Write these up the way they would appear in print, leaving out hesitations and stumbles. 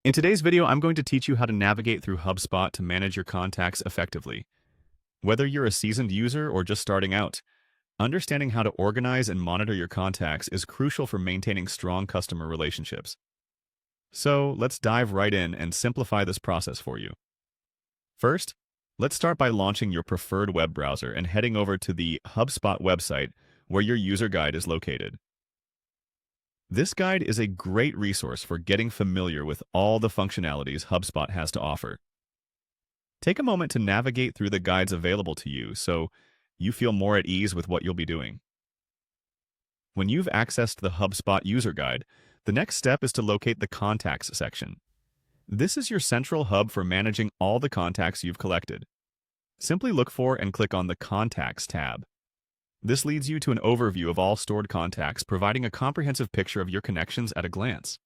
In today's video, I'm going to teach you how to navigate through HubSpot to manage your contacts effectively. Whether you're a seasoned user or just starting out, understanding how to organize and monitor your contacts is crucial for maintaining strong customer relationships. So let's dive right in and simplify this process for you. First, let's start by launching your preferred web browser and heading over to the HubSpot website where your user guide is located. This guide is a great resource for getting familiar with all the functionalities HubSpot has to offer. Take a moment to navigate through the guides available to you so you feel more at ease with what you'll be doing. When you've accessed the HubSpot user guide, the next step is to locate the Contacts section. This is your central hub for managing all the contacts you've collected. Simply look for and click on the Contacts tab. This leads you to an overview of all stored contacts, providing a comprehensive picture of your connections at a glance.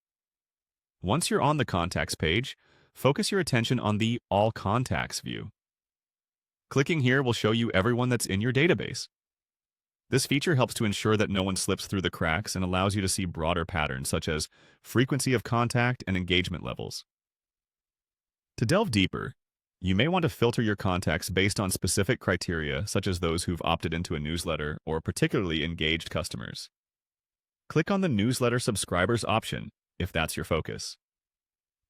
Once you're on the Contacts page, focus your attention on the All Contacts view. Clicking here will show you everyone that's in your database. This feature helps to ensure that no one slips through the cracks and allows you to see broader patterns such as frequency of contact and engagement levels. To delve deeper, you may want to filter your contacts based on specific criteria, such as those who've opted into a newsletter or particularly engaged customers. Click on the Newsletter Subscribers option, if that's your focus.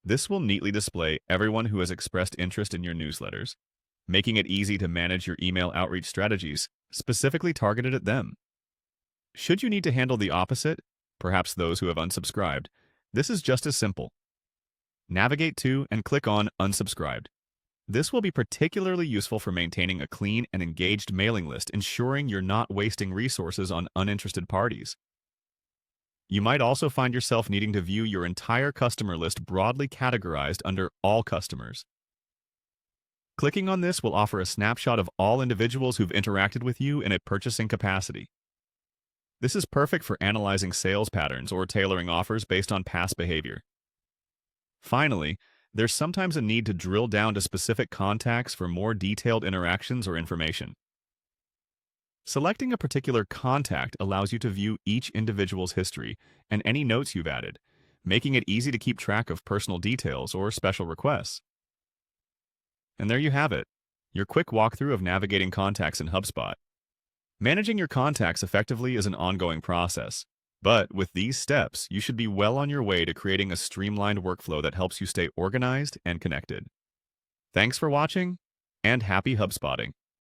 This will neatly display everyone who has expressed interest in your newsletters, making it easy to manage your email outreach strategies specifically targeted at them. Should you need to handle the opposite, perhaps those who have unsubscribed, this is just as simple. Navigate to and click on Unsubscribed. This will be particularly useful for maintaining a clean and engaged mailing list, ensuring you're not wasting resources on uninterested parties. You might also find yourself needing to view your entire customer list broadly categorized under All Customers. Clicking on this will offer a snapshot of all individuals who've interacted with you in a purchasing capacity. This is perfect for analyzing sales patterns or tailoring offers based on past behavior. Finally, there's sometimes a need to drill down to specific contacts for more detailed interactions or information. Selecting a particular contact allows you to view each individual's history and any notes you've added, making it easy to keep track of personal details or special requests. And there you have it, your quick walkthrough of navigating contacts in HubSpot. Managing your contacts effectively is an ongoing process. But with these steps, you should be well on your way to creating a streamlined workflow that helps you stay organized and connected. Thanks for watching, and happy HubSpotting!